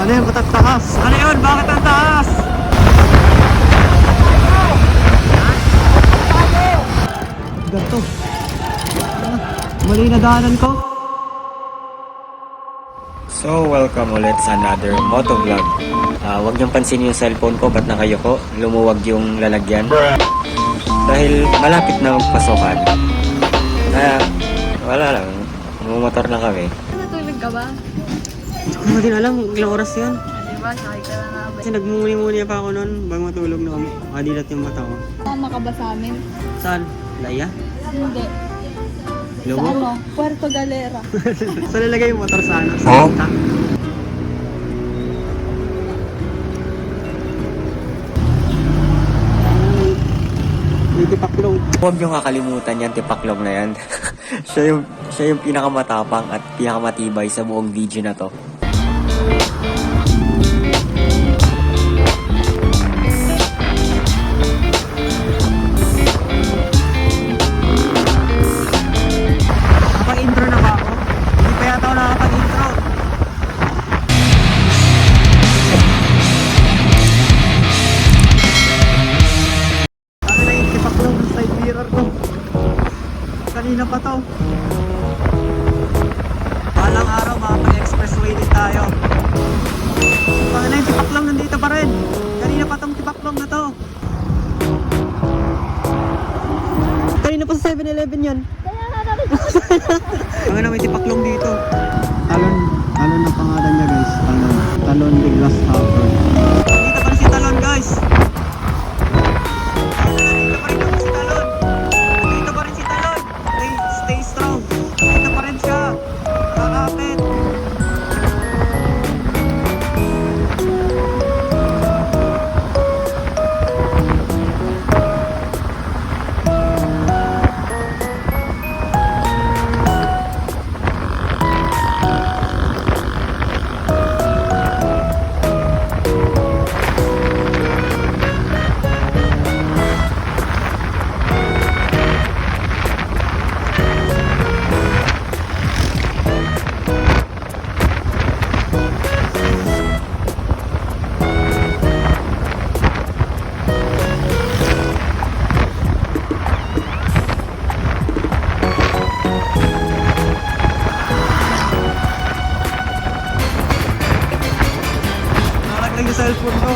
Ano yun? Ba't ang taas? Ano yun? Bakit ang taas? Ganto. Mali na daanan ko. So, welcome ulit sa another motovlog. Huwag niyong pansin yung cellphone ko, ba't nakayoko? Lumuwag yung lalagyan. Dahil malapit na magpasokan. Kaya, wala lang. Mumotor na kami. Natulog ka ba? Hindi ko na din alam ilang oras yan. Diba? Sakay ka na nga ba? Kasi nagmumuni-muni pa ako noon bago matulog na kami. Madilat yung mata ko. Tama ka ba sa amin? Saan? Laya? Hindi. Sa Lobo? ano? Puerto Galera. Saan nilagay yung motor sa ano? Sa kita? May tipaklong. Huwag niyong kakalimutan yan, tipaklog na yan. siya yung pinakamatapang at pinakamatibay sa buong video na to. Nakapag-intro na ba ako? Hindi pa yata ako nakapag-intro. Ano na yung tipaklong side mirror ko? Kanina pa to. Balang araw makapag-expressway din tayo. Bakit na yung tipaklong nandito pa rin? Kanina pa tong tipaklong na to. Kanina pa sa 7-Eleven yan. Ang na may tipaklong dito. Talon ang pangalan niya guys. Talon de Grasshopper. Dito pa rin si Talon guys. Dito pa rin si Talon. Dito pa rin si Talon. Stay strong. Dito pa rin siya. Kakapit. Nalaglag yung cellphone ko.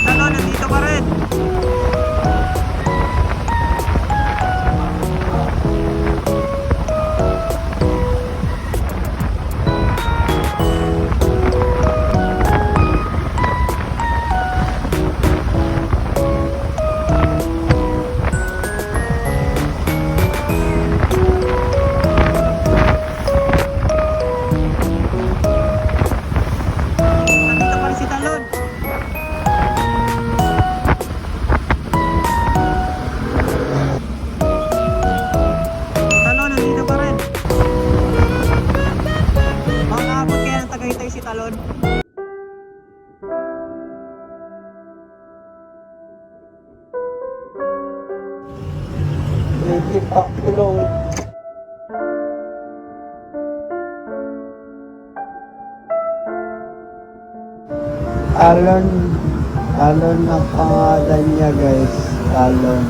Talon, nandito pa rin. Nandito pa rin si Talon. Talon, nandito pa rin. Makaabot kaya ng Tagaytay si Talon. May pakulong. Talon ang pangalan niya guys. Talon.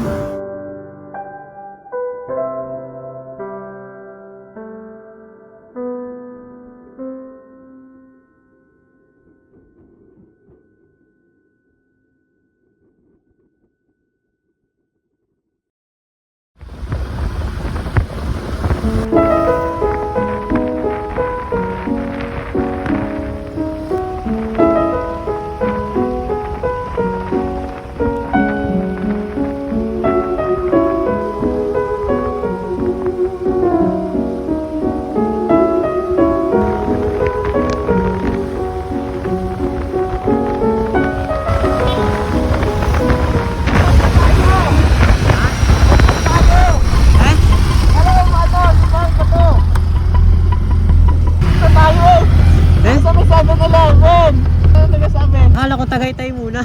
Sa may 7-Eleven. Ano nagsasabi? Akala ko Tagaytay muna.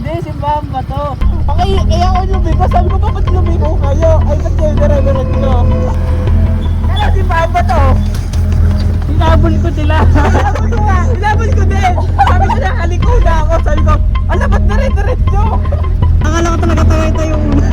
Hindi, si Mama to. Okay, kaya ako lumiko. Sabi ko, ba't lumiko kayo? Ay, ba't kayo dire-diretso? Kala si Mama to. Hinabol ko sila. Hinabol ko nga. Hinabol ko din. Sabi ko na, haliko na ako. Sabi ko, ala, ba't dire-diretso? Akala ko talaga tayo yung ulo.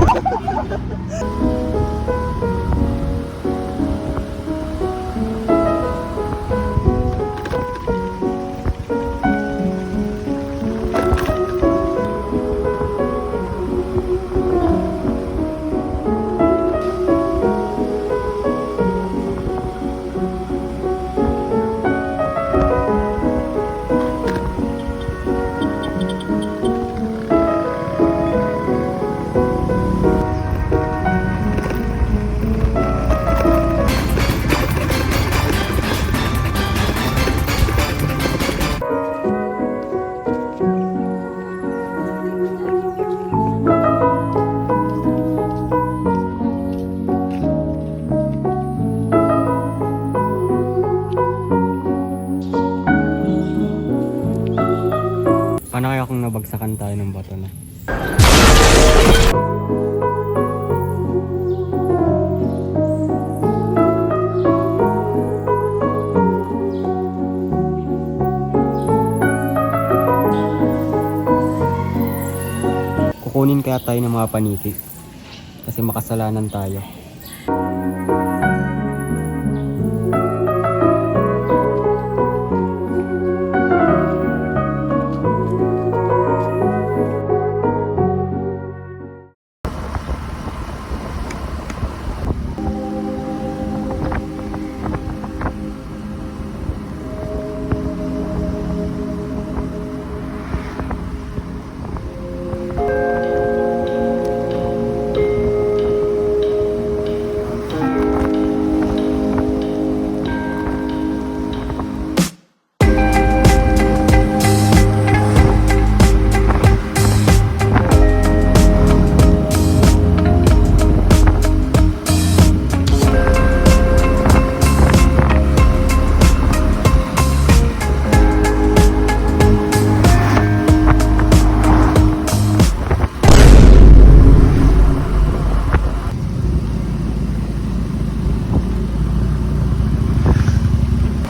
Paano kaya kung nabagsakan tayo ng bato na? Kukunin kaya tayo ng mga paniki kasi makasalanan tayo.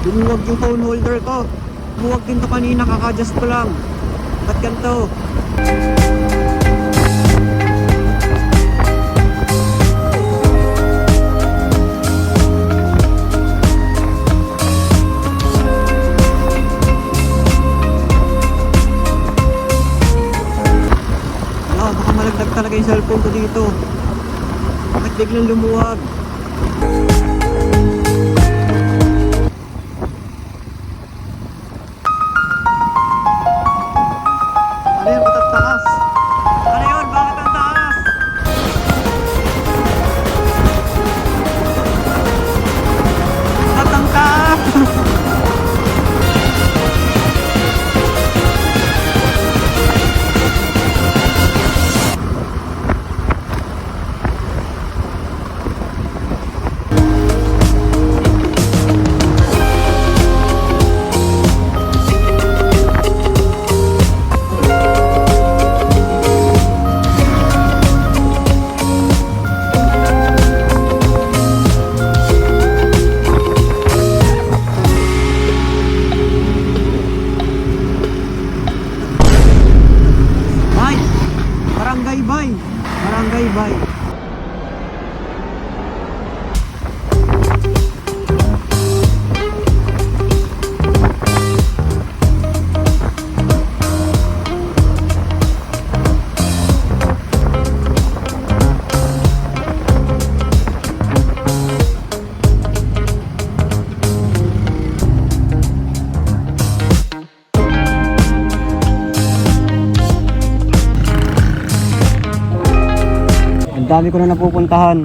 Bumuwag yung phone holder ko. Bumuwag din to kanina, kaka-adjust ko lang. Ba't ganito? Baka malagdag talaga yung cellphone ko dito. Bakit biglang lumuwag? Ano yan? Ba't ang taas? Ano yun? Bakit ang taas? Ba't ang taas? Barangay Bay! Barangay Bay! Ang dami ko na napupuntahan.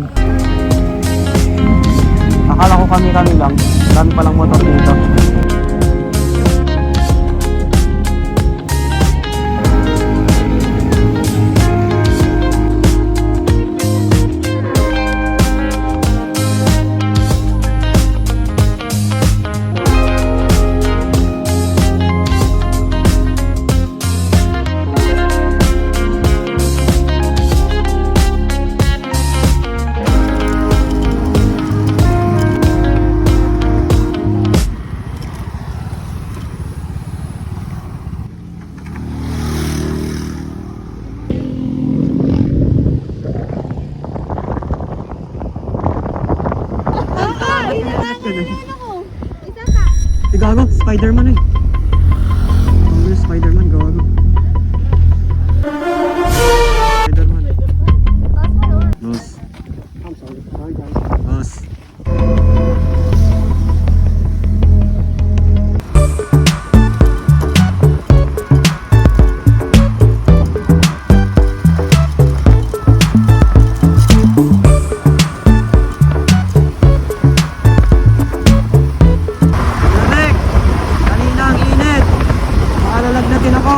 Akala ko kami-kami lang. Dami palang motor dito. Spider-Man eh. Yung Spider-Man, gawa ko. Spider-Man. Boss. I'm sorry. Sorry guys. Boss. Lamig! Kanina ang init! Makalalagnatin ako!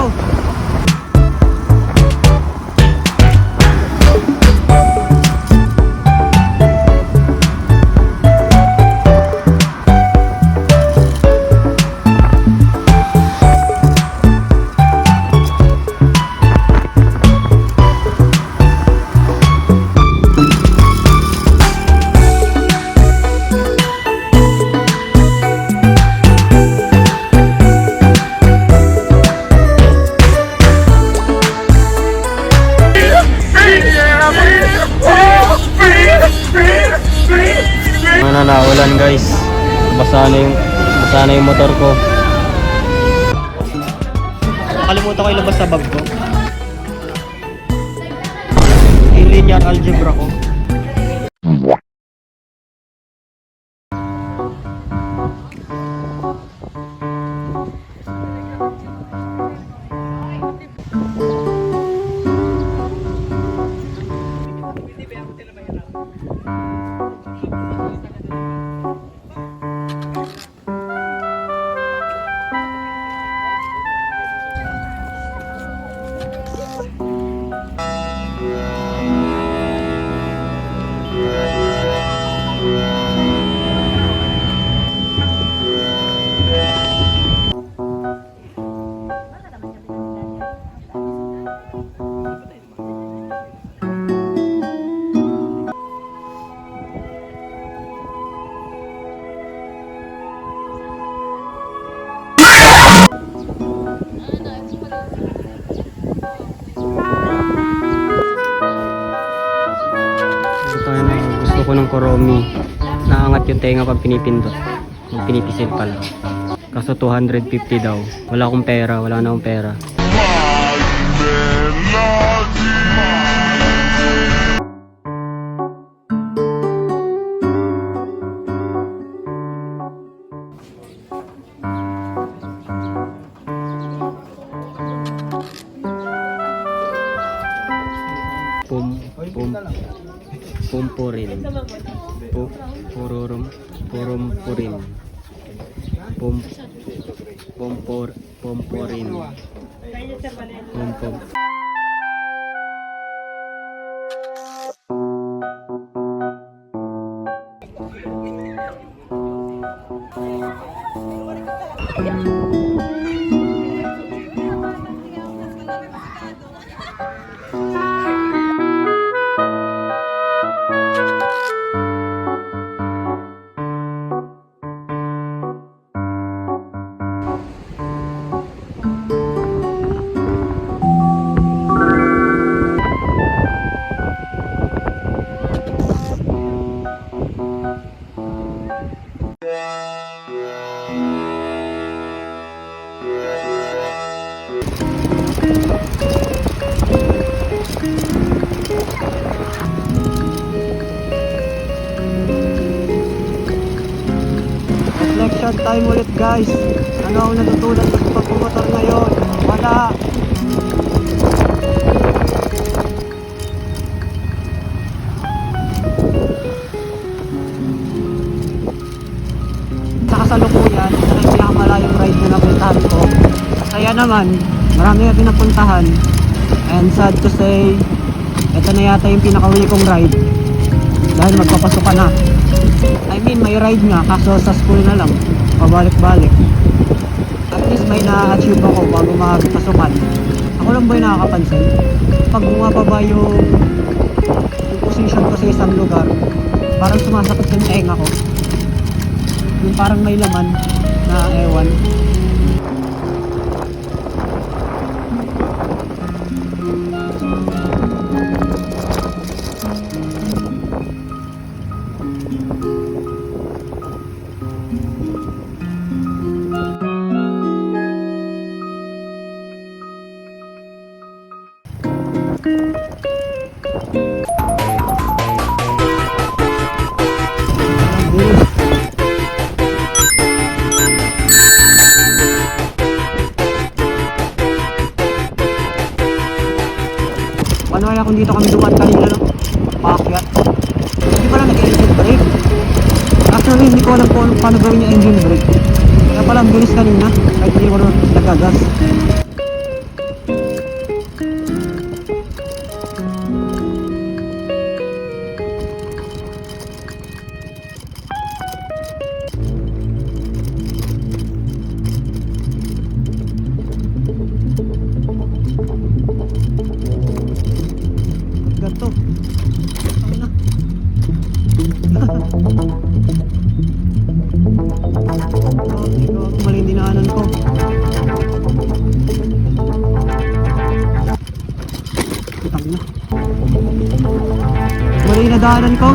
Naulan guys, basa na yung motor ko. Nakalimutan ko ilabas sa bag ko yung linear algebra ko. Gusto ko ng Kuromi. Naangat yung tenga pag pinipindot. Yung pinipisil pala. Kaso 250 daw. Wala akong pera. Wala na akong pera. Pumpurin. Pumpurin. Pumpurin. Pumpum. Reflection time ulit guys. Ano ang natutunan ko sa pagbumotor ngayon? Wala. Sa kasalukuyan, ito na yung pinakamalayong ride na napuntahan ko. Kaya naman, marami na pinapuntahan. And sad to say, ito na yata yung pinakahuli kong ride. Dahil magpapasok ka na. I mean, may ride nga, kaso sa school na lang. Pabalik-balik. At least may na-achieve ako bago magpasukan. Ako lang ba yung nakakapansin? Pag bumababa yung position ko sa isang lugar, parang sumasakit yung tenga ko. Yung parang may laman na ewan. Paano kaya kung dito kami dumaan kanina, no? Paakyat. Hindi pala nag-engine brake. Actually, hindi ko alam kung paano gawin yung engine brake. Kaya pala ang bilis kanina, kahit hindi ko nagagas. Ganto. Ano na? Mali yung dinaanan ko. Tang na. Mali yung nadaanan ko.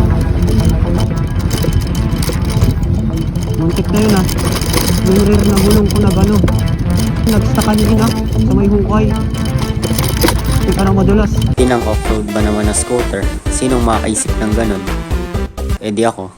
Muntik na yun ah. Yung rear na gulong ko na gano. Nagsta kanina sa may hukay. Hindi ka na madulas. Tinang off-road ba naman na scooter? Sinong makaisip ng ganun? Eh di ako.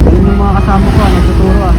Ayun yung mga kasama ko, nagtuturo ah.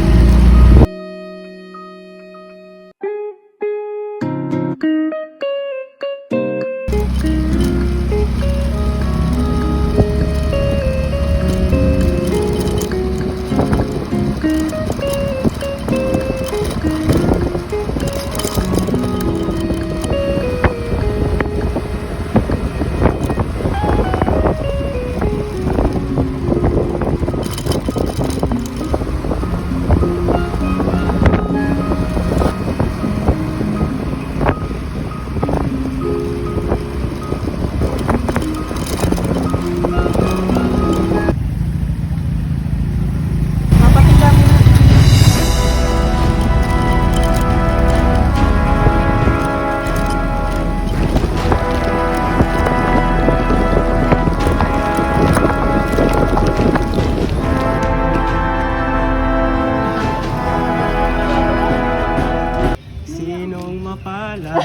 Sinong mapala?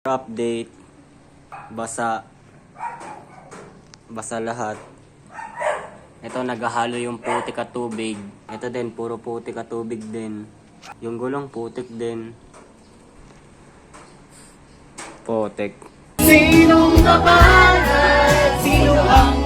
Update. Basa lahat. Ito naghahalo yung putik at tubig. Ito din puro putik at tubig din. Yung gulong putik din. Putik. Sinong mapala? Sino ang